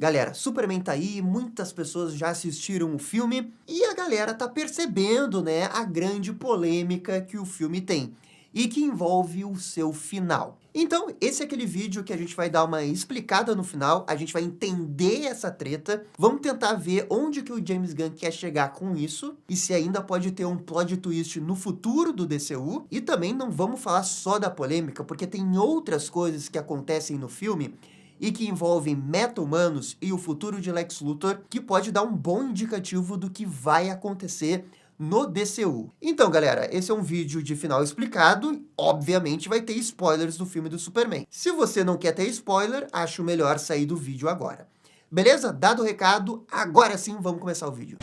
Galera, Superman tá aí, muitas pessoas já assistiram o filme e a galera tá percebendo, né, a grande polêmica que o filme tem e que envolve o seu final. Então, esse é aquele vídeo que a gente vai dar uma explicada no final, a gente vai entender essa treta, vamos tentar ver onde que o James Gunn quer chegar com isso, e se ainda pode ter um plot twist no futuro do DCU, e também não vamos falar só da polêmica, porque tem outras coisas que acontecem no filme e que envolvem meta-humanos e o futuro de Lex Luthor, que pode dar um bom indicativo do que vai acontecer no DCU. Então, galera, esse é um vídeo de final explicado e, obviamente, vai ter spoilers do filme do Superman. Se você não quer ter spoiler, acho melhor sair do vídeo agora. Beleza? Dado o recado, agora sim vamos começar o vídeo.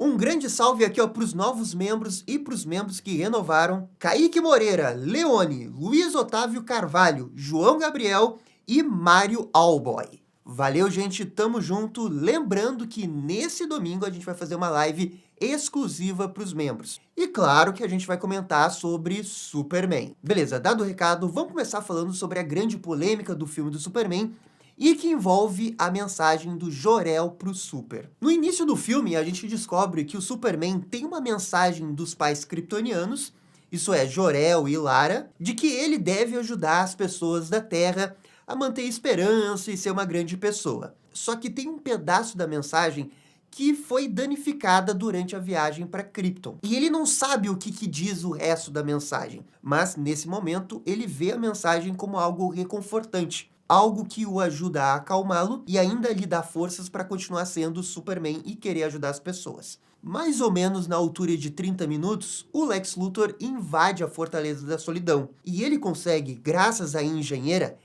Um grande salve aqui para os novos membros e para os membros que renovaram. Kaique Moreira, Leone, Luiz Otávio Carvalho, João Gabriel e Mário Alboy. Valeu, gente, tamo junto. Lembrando que nesse domingo a gente vai fazer uma live exclusiva para os membros. E claro que a gente vai comentar sobre Superman. Beleza, dado o recado, vamos começar falando sobre a grande polêmica do filme do Superman, e que envolve a mensagem do Jor-El para o Super. No início do filme, a gente descobre que o Superman tem uma mensagem dos pais kryptonianos, isso é, Jor-El e Lara, de que ele deve ajudar as pessoas da Terra a manter esperança e ser uma grande pessoa. Só que tem um pedaço da mensagem que foi danificada durante a viagem para Krypton. E ele não sabe o que diz o resto da mensagem, mas nesse momento ele vê a mensagem como algo reconfortante, algo que o ajuda a acalmá-lo e ainda lhe dá forças para continuar sendo Superman e querer ajudar as pessoas. Mais ou menos na altura de 30 minutos, o Lex Luthor invade a Fortaleza da Solidão. E ele consegue, graças à engenheira,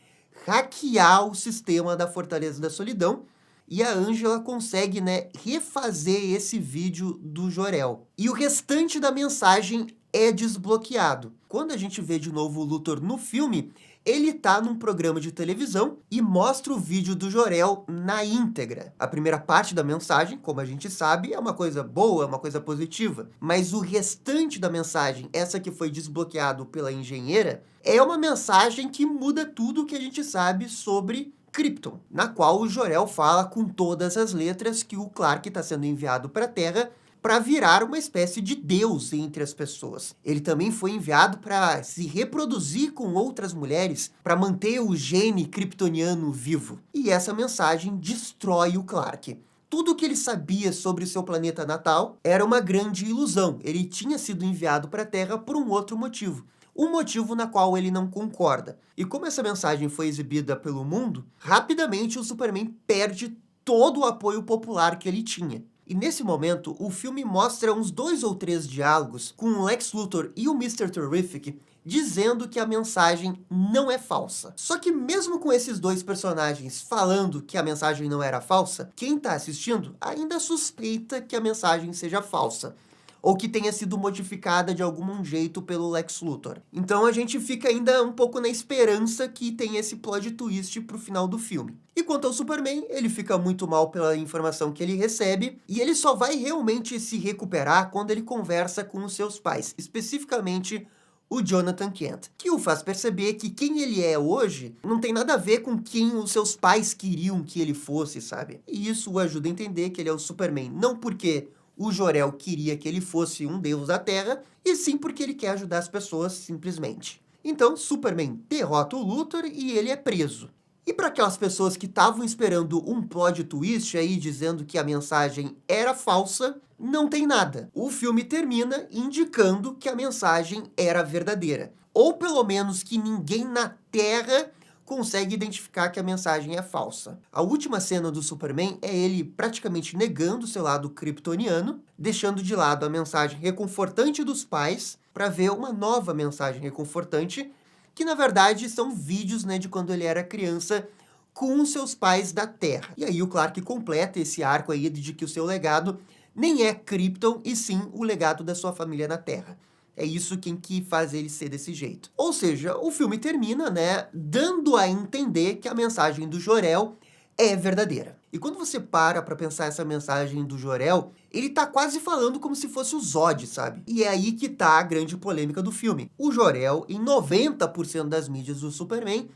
hackear o sistema da Fortaleza da Solidão, e a Angela consegue, refazer esse vídeo do Jor-El. E o restante da mensagem é desbloqueado. Quando a gente vê de novo o Luthor no filme, ele tá num programa de televisão e mostra o vídeo do Jor-El na íntegra. A primeira parte da mensagem, como a gente sabe, é uma coisa boa, é uma coisa positiva. Mas o restante da mensagem, essa que foi desbloqueado pela engenheira, é uma mensagem que muda tudo o que a gente sabe sobre Krypton, na qual o Jor-El fala com todas as letras que o Clark está sendo enviado para a Terra para virar uma espécie de deus entre as pessoas. Ele também foi enviado para se reproduzir com outras mulheres, para manter o gene kryptoniano vivo. E essa mensagem destrói o Clark. Tudo o que ele sabia sobre seu planeta natal era uma grande ilusão. Ele tinha sido enviado para a Terra por um outro motivo. Um motivo na qual ele não concorda. E como essa mensagem foi exibida pelo mundo, rapidamente o Superman perde todo o apoio popular que ele tinha. E nesse momento, o filme mostra uns 2 ou 3 diálogos com o Lex Luthor e o Mr. Terrific dizendo que a mensagem não é falsa. Só que mesmo com esses dois personagens falando que a mensagem não era falsa, quem está assistindo ainda suspeita que a mensagem seja falsa, ou que tenha sido modificada de algum jeito pelo Lex Luthor. Então a gente fica ainda um pouco na esperança que tem esse plot twist pro final do filme. E quanto ao Superman, ele fica muito mal pela informação que ele recebe, e ele só vai realmente se recuperar quando ele conversa com os seus pais, especificamente o Jonathan Kent, que o faz perceber que quem ele é hoje não tem nada a ver com quem os seus pais queriam que ele fosse, sabe? E isso o ajuda a entender que ele é o Superman, não porque o Jor-El queria que ele fosse um deus da Terra, e sim porque ele quer ajudar as pessoas, simplesmente. Então, Superman derrota o Luthor e ele é preso. E para aquelas pessoas que estavam esperando um plot twist aí, dizendo que a mensagem era falsa, não tem nada. O filme termina indicando que a mensagem era verdadeira. Ou pelo menos que ninguém na Terra consegue identificar que a mensagem é falsa. A última cena do Superman é ele praticamente negando seu lado kryptoniano, deixando de lado a mensagem reconfortante dos pais para ver uma nova mensagem reconfortante, que na verdade são vídeos, de quando ele era criança com seus pais da Terra. E aí o Clark completa esse arco aí de que o seu legado nem é Krypton, e sim o legado da sua família na Terra. É isso que faz ele ser desse jeito. Ou seja, o filme termina, dando a entender que a mensagem do Jor-El é verdadeira. E quando você para pra pensar essa mensagem do Jor-El, ele tá quase falando como se fosse o Zod, sabe? E é aí que tá a grande polêmica do filme. O Jor-El, em 90% das mídias do Superman,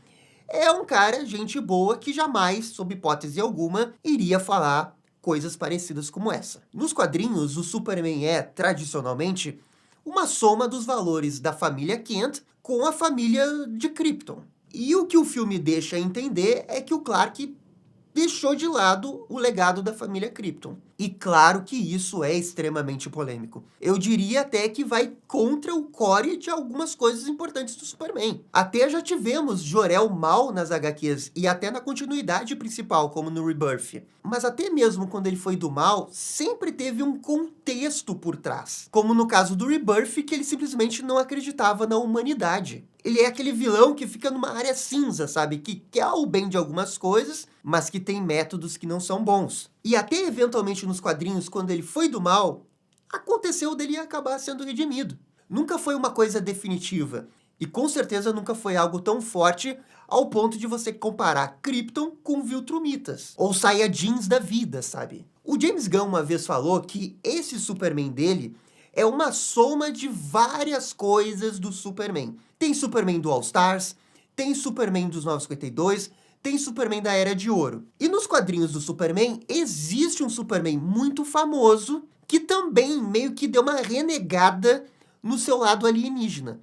é um cara, gente boa, que jamais, sob hipótese alguma, iria falar coisas parecidas como essa. Nos quadrinhos, o Superman é, tradicionalmente, uma soma dos valores da família Kent com a família de Krypton. E o que o filme deixa entender é que o Clark deixou de lado o legado da família Krypton. E claro que isso é extremamente polêmico. Eu diria até que vai contra o core de algumas coisas importantes do Superman. Até já tivemos Jor-El mal nas HQs e até na continuidade principal, como no Rebirth. Mas até mesmo quando ele foi do mal, sempre teve um contexto por trás. Como no caso do Rebirth, que ele simplesmente não acreditava na humanidade. Ele é aquele vilão que fica numa área cinza, sabe? Que quer o bem de algumas coisas, mas que tem métodos que não são bons. E até eventualmente nos quadrinhos, quando ele foi do mal, aconteceu dele acabar sendo redimido. Nunca foi uma coisa definitiva. E com certeza nunca foi algo tão forte ao ponto de você comparar Krypton com Viltrumitas. Ou Saiyajins da vida, sabe? O James Gunn uma vez falou que esse Superman dele é uma soma de várias coisas do Superman. Tem Superman do All Stars, tem Superman dos 952, tem Superman da Era de Ouro. E nos quadrinhos do Superman, existe um Superman muito famoso que também meio que deu uma renegada no seu lado alienígena.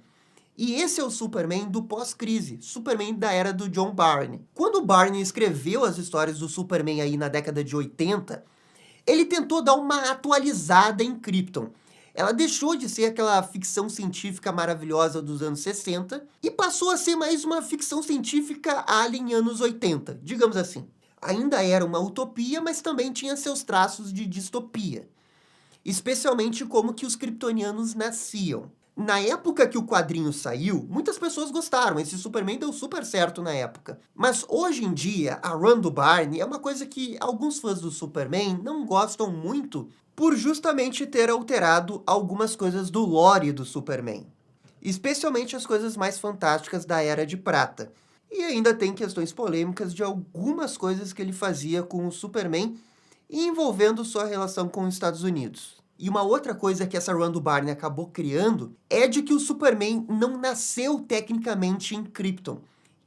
E esse é o Superman do pós-crise, Superman da era do John Byrne. Quando o Byrne escreveu as histórias do Superman aí na década de 80, ele tentou dar uma atualizada em Krypton. Ela deixou de ser aquela ficção científica maravilhosa dos anos 60 e passou a ser mais uma ficção científica alien anos 80, digamos assim. Ainda era uma utopia, mas também tinha seus traços de distopia. Especialmente como que os kryptonianos nasciam. Na época que o quadrinho saiu, muitas pessoas gostaram, esse Superman deu super certo na época. Mas hoje em dia, a run do Byrne é uma coisa que alguns fãs do Superman não gostam muito, por justamente ter alterado algumas coisas do lore do Superman. Especialmente as coisas mais fantásticas da Era de Prata. E ainda tem questões polêmicas de algumas coisas que ele fazia com o Superman, envolvendo sua relação com os Estados Unidos. E uma outra coisa que essa run do Byrne acabou criando é de que o Superman não nasceu tecnicamente em Krypton,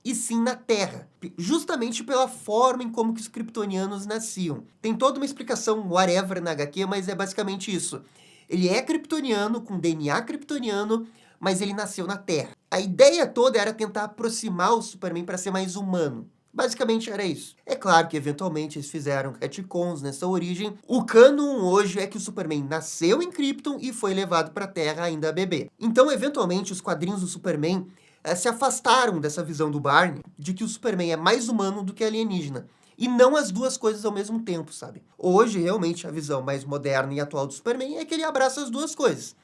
e sim na Terra, justamente pela forma em como que os kryptonianos nasciam. Tem toda uma explicação whatever na HQ, mas é basicamente isso. Ele é kryptoniano, com DNA kryptoniano, mas ele nasceu na Terra. A ideia toda era tentar aproximar o Superman para ser mais humano. Basicamente era isso. É claro que eventualmente eles fizeram retcons nessa origem. O canon hoje é que o Superman nasceu em Krypton e foi levado para a Terra ainda bebê. Então, eventualmente, os quadrinhos do Superman se afastaram dessa visão do Byrne de que o Superman é mais humano do que alienígena. E não as duas coisas ao mesmo tempo, sabe? Hoje, realmente, a visão mais moderna e atual do Superman é que ele abraça as duas coisas.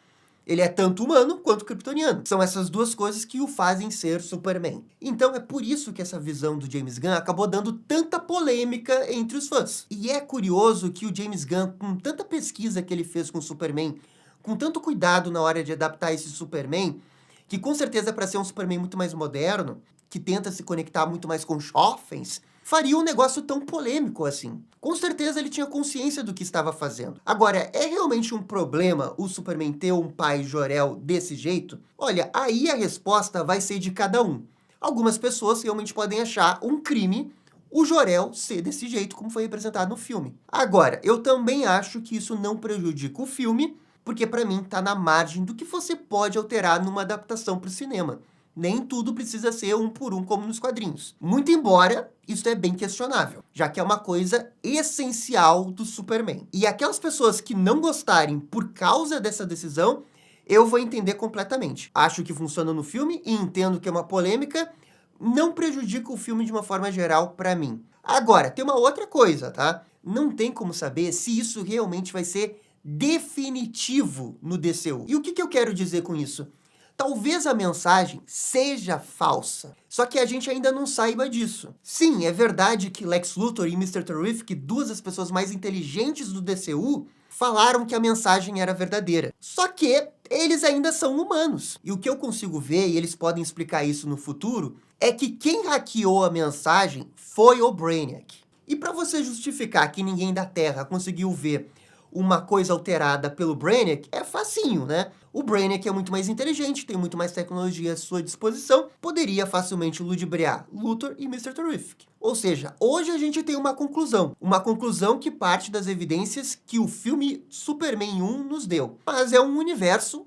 Ele é tanto humano quanto kryptoniano. São essas duas coisas que o fazem ser Superman. Então é por isso que essa visão do James Gunn acabou dando tanta polêmica entre os fãs. E é curioso que o James Gunn, com tanta pesquisa que ele fez com o Superman, com tanto cuidado na hora de adaptar esse Superman, que com certeza para ser um Superman muito mais moderno, que tenta se conectar muito mais com jovens, faria um negócio tão polêmico assim. Com certeza ele tinha consciência do que estava fazendo. Agora, é realmente um problema o Superman ter um pai Jor-El desse jeito? Olha, aí a resposta vai ser de cada um. Algumas pessoas realmente podem achar um crime o Jor-El ser desse jeito, como foi representado no filme. Agora, eu também acho que isso não prejudica o filme, porque para mim tá na margem do que você pode alterar numa adaptação para o cinema. Nem tudo precisa ser um por um como nos quadrinhos. Muito embora isso é bem questionável, já que é uma coisa essencial do Superman. E aquelas pessoas que não gostarem por causa dessa decisão, eu vou entender completamente. Acho que funciona no filme e entendo que é uma polêmica, não prejudica o filme de uma forma geral para mim. Agora, tem uma outra coisa, tá? Não tem como saber se isso realmente vai ser definitivo no DCU. E o que eu quero dizer com isso? Talvez a mensagem seja falsa, só que a gente ainda não saiba disso. Sim, é verdade que Lex Luthor e Mr. Terrific, duas das pessoas mais inteligentes do DCU, falaram que a mensagem era verdadeira. Só que eles ainda são humanos. E o que eu consigo ver, e eles podem explicar isso no futuro, é que quem hackeou a mensagem foi o Brainiac. E para você justificar que ninguém da Terra conseguiu ver uma coisa alterada pelo Brainiac, é facinho, né? O Brainiac é muito mais inteligente, tem muito mais tecnologia à sua disposição, poderia facilmente ludibriar Luthor e Mr. Terrific. Ou seja, hoje a gente tem uma conclusão que parte das evidências que o filme Superman 1 nos deu. Mas é um universo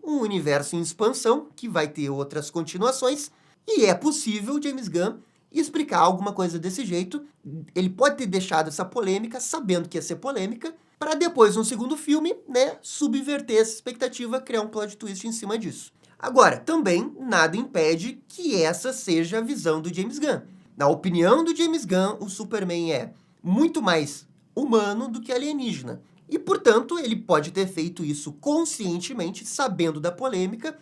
em expansão, que vai ter outras continuações, e é possível James Gunn explicar alguma coisa desse jeito. Ele pode ter deixado essa polêmica, sabendo que ia ser polêmica, para depois, no segundo filme, né, subverter essa expectativa, criar um plot twist em cima disso. Agora, também nada impede que essa seja a visão do James Gunn. Na opinião do James Gunn, o Superman é muito mais humano do que alienígena. E, portanto, ele pode ter feito isso conscientemente, sabendo da polêmica,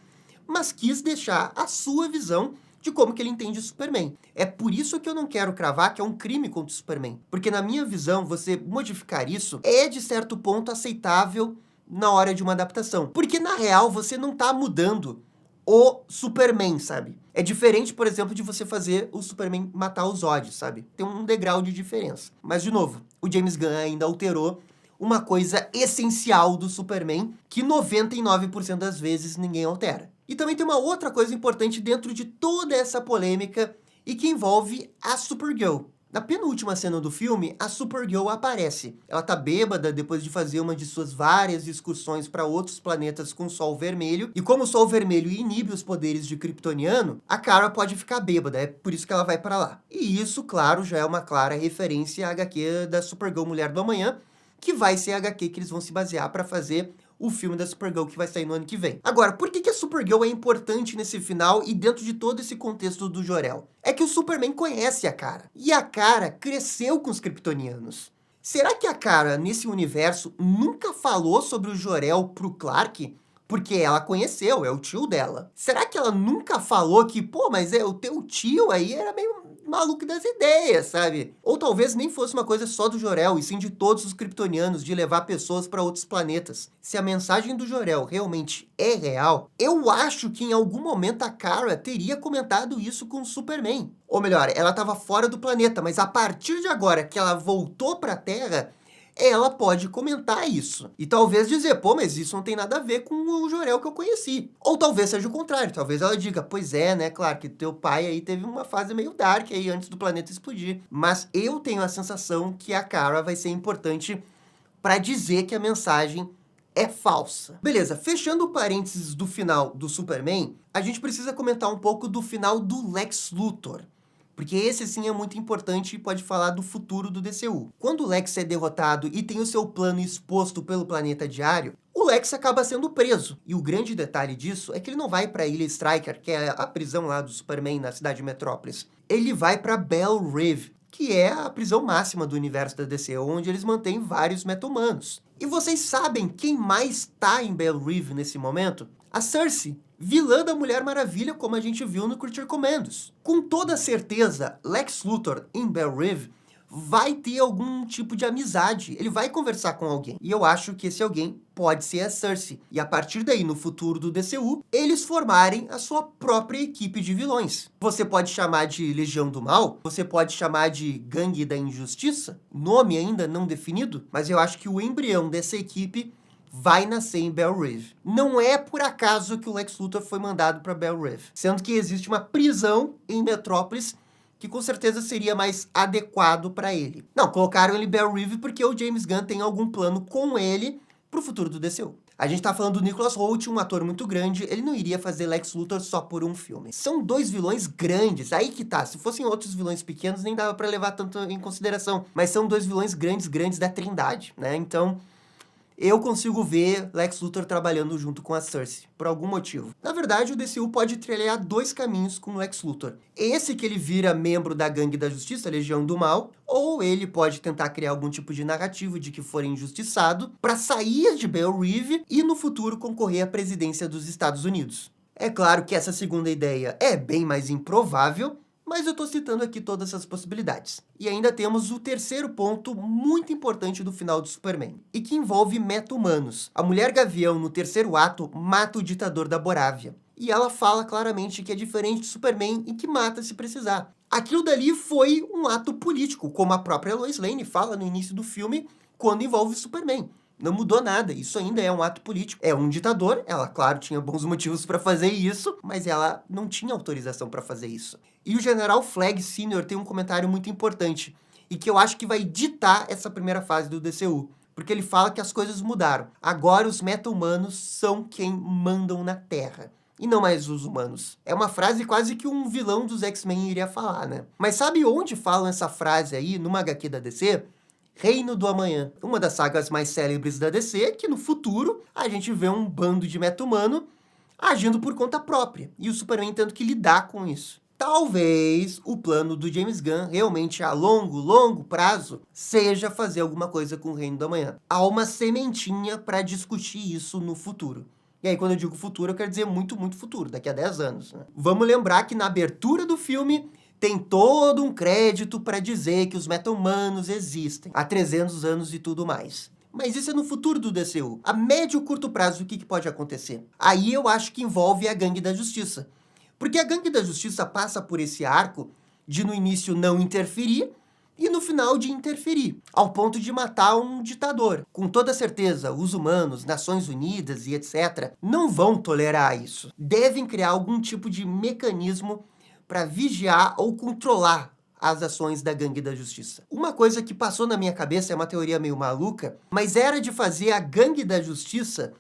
mas quis deixar a sua visão de como que ele entende o Superman. É por isso que eu não quero cravar que é um crime contra o Superman. Porque, na minha visão, você modificar isso é, de certo ponto, aceitável na hora de uma adaptação. Porque, na real, você não tá mudando o Superman, sabe? É diferente, por exemplo, de você fazer o Superman matar o Zod, sabe? Tem um degrau de diferença. Mas, de novo, o James Gunn ainda alterou uma coisa essencial do Superman que 99% das vezes ninguém altera. E também tem uma outra coisa importante dentro de toda essa polêmica e que envolve a Supergirl. Na penúltima cena do filme, a Supergirl aparece. Ela tá bêbada depois de fazer uma de suas várias excursões para outros planetas com Sol Vermelho. E como o Sol Vermelho inibe os poderes de Kryptoniano, a Kara pode ficar bêbada, é por isso que ela vai para lá. E isso, claro, já é uma clara referência à HQ da Supergirl Mulher do Amanhã, que vai ser a HQ que eles vão se basear para fazer o filme da Supergirl que vai sair no ano que vem. Agora, por que a Supergirl é importante nesse final e dentro de todo esse contexto do Jor-El? É que o Superman conhece a Kara. E a Kara cresceu com os kryptonianos. Será que a Kara, nesse universo, nunca falou sobre o Jor-El pro Clark? Porque ela conheceu, é o tio dela. Será que ela nunca falou que, pô, mas o teu tio aí era meio maluco das ideias, sabe? Ou talvez nem fosse uma coisa só do Jor-El, e sim de todos os kryptonianos, de levar pessoas para outros planetas. Se a mensagem do Jor-El realmente é real, eu acho que em algum momento a Kara teria comentado isso com o Superman. Ou melhor, ela estava fora do planeta, mas a partir de agora que ela voltou para a Terra, ela pode comentar isso. E talvez dizer, pô, mas isso não tem nada a ver com o Jor-El que eu conheci. Ou talvez seja o contrário, talvez ela diga, pois é, né, claro que teu pai aí teve uma fase meio dark aí antes do planeta explodir. Mas eu tenho a sensação que a Kara vai ser importante para dizer que a mensagem é falsa. Beleza, fechando o parênteses do final do Superman, a gente precisa comentar um pouco do final do Lex Luthor. Porque esse sim é muito importante e pode falar do futuro do DCU. Quando o Lex é derrotado e tem o seu plano exposto pelo Planeta Diário, o Lex acaba sendo preso. E o grande detalhe disso é que ele não vai para a Ilha Stryker, que é a prisão lá do Superman na cidade de Metrópolis. Ele vai para Belle Reve, que é a prisão máxima do universo da DC, onde eles mantêm vários meta-humanos. E vocês sabem quem mais tá em Belle Reve nesse momento? A Cersei, vilã da Mulher Maravilha, como a gente viu no Curtir Comandos. Com toda certeza, Lex Luthor em Belle Reve vai ter algum tipo de amizade. Ele vai conversar com alguém. E eu acho que esse alguém pode ser a Cersei. E a partir daí, no futuro do DCU, eles formarem a sua própria equipe de vilões. Você pode chamar de Legião do Mal, você pode chamar de Gangue da Injustiça, nome ainda não definido, mas eu acho que o embrião dessa equipe vai nascer em Belle Reve. Não é por acaso que o Lex Luthor foi mandado para Belle Reve, sendo que existe uma prisão em Metrópolis que com certeza seria mais adequado para ele. Não, colocaram ele em Belle Reve porque o James Gunn tem algum plano com ele pro futuro do DCU. A gente tá falando do Nicholas Hoult, um ator muito grande, ele não iria fazer Lex Luthor só por um filme. São dois vilões grandes, aí que tá. Se fossem outros vilões pequenos, nem dava para levar tanto em consideração. Mas são dois vilões grandes da Trindade, né? Então eu consigo ver Lex Luthor trabalhando junto com a Cersei, por algum motivo. Na verdade, o DCU pode trilhar dois caminhos com Lex Luthor. Esse que ele vira membro da Gangue da Justiça, Legião do Mal, ou ele pode tentar criar algum tipo de narrativa de que for injustiçado para sair de Belle Reve e no futuro concorrer à presidência dos Estados Unidos. É claro que essa segunda ideia é bem mais improvável, mas eu estou citando aqui todas essas possibilidades. E ainda temos o terceiro ponto muito importante do final do Superman, e que envolve meta-humanos. A Mulher Gavião, no terceiro ato, mata o ditador da Borávia. e ela fala claramente que é diferente do Superman e que mata se precisar. Aquilo dali foi um ato político, como a própria Lois Lane fala no início do filme, quando envolve o Superman. Não mudou nada, isso ainda é um ato político. É um ditador, ela, claro, tinha bons motivos para fazer isso, mas ela não tinha autorização para fazer isso. E o General Flagg Sr. tem um comentário muito importante, e que eu acho que vai ditar essa primeira fase do DCU. Porque ele fala que as coisas mudaram. Agora os meta-humanos são quem mandam na Terra. E não mais os humanos. É uma frase quase que um vilão dos X-Men iria falar, né? Mas sabe onde falam essa frase aí, numa HQ da DC? Reino do Amanhã. Uma das sagas mais célebres da DC, que no futuro a gente vê um bando de meta-humano agindo por conta própria. E o Superman tendo que lidar com isso. Talvez o plano do James Gunn, realmente a longo prazo, seja fazer alguma coisa com o Reino do Amanhã. Há uma sementinha para discutir isso no futuro. E aí, quando eu digo futuro, eu quero dizer muito futuro, daqui a 10 anos. Né? Vamos lembrar que na abertura do filme tem todo um crédito para dizer que os meta-humanos existem há 300 anos e tudo mais. Mas isso é no futuro do DCU. A médio e curto prazo, o que pode acontecer? Aí eu acho que envolve a Gangue da Justiça. Porque a Gangue da Justiça passa por esse arco de no início não interferir e no final de interferir, ao ponto de matar um ditador. Com toda certeza, os humanos, Nações Unidas e etc. não vão tolerar isso. Devem criar algum tipo de mecanismo para vigiar ou controlar as ações da Gangue da Justiça. Uma coisa que passou na minha cabeça, é uma teoria meio maluca, mas era de fazer a Gangue da Justiça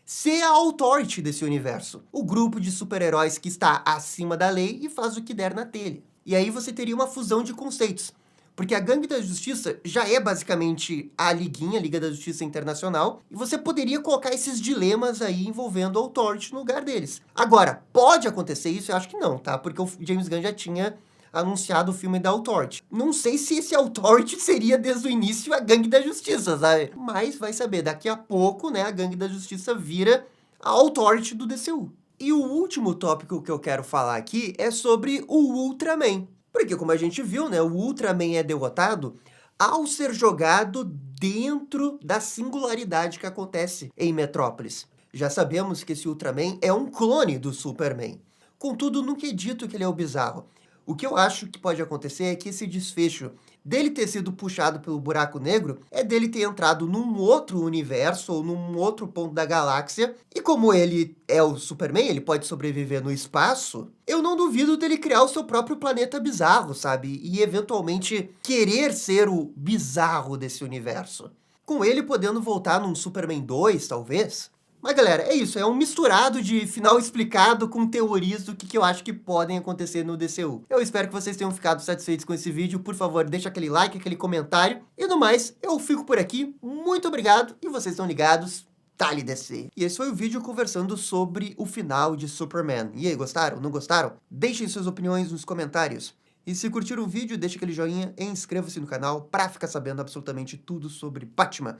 ser a authority desse universo. O grupo de super-heróis que está acima da lei e faz o que der na telha. E aí você teria uma fusão de conceitos. Porque a Gangue da Justiça já é basicamente a Liguinha, a Liga da Justiça Internacional, e você poderia colocar esses dilemas aí envolvendo a Authority no lugar deles. Agora, pode acontecer isso? Eu acho que não, tá? Porque o James Gunn já tinha anunciado o filme da Authority. Não sei se esse Authority seria desde o início a Gangue da Justiça, sabe? Mas vai saber, daqui a pouco, né, a Gangue da Justiça vira a Authority do DCU. E o último tópico que eu quero falar aqui é sobre o Ultraman. Porque, como a gente viu, né, o Ultraman é derrotado ao ser jogado dentro da singularidade que acontece em Metrópolis. Já sabemos que esse Ultraman é um clone do Superman. Contudo, nunca é dito que ele é o bizarro. O que eu acho que pode acontecer é que esse desfecho dele ter sido puxado pelo buraco negro é dele ter entrado num outro universo ou num outro ponto da galáxia. E como ele é o Superman, ele pode sobreviver no espaço, eu não duvido dele criar o seu próprio planeta bizarro, sabe? E eventualmente querer ser o bizarro desse universo. Com ele podendo voltar num Superman 2, talvez. Mas, galera, é isso. É um misturado de final explicado com teorias do que eu acho que podem acontecer no DCU. Eu espero que vocês tenham ficado satisfeitos com esse vídeo. Por favor, deixa aquele like, aquele comentário. E no mais, eu fico por aqui. Muito obrigado. E vocês estão ligados. Dale DC. E esse foi o vídeo conversando sobre o final de Superman. E aí, gostaram? Não gostaram? Deixem suas opiniões nos comentários. E se curtiram o vídeo, deixa aquele joinha e inscreva-se no canal para ficar sabendo absolutamente tudo sobre Batman.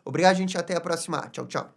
Obrigado, gente. Até a próxima. Tchau, tchau.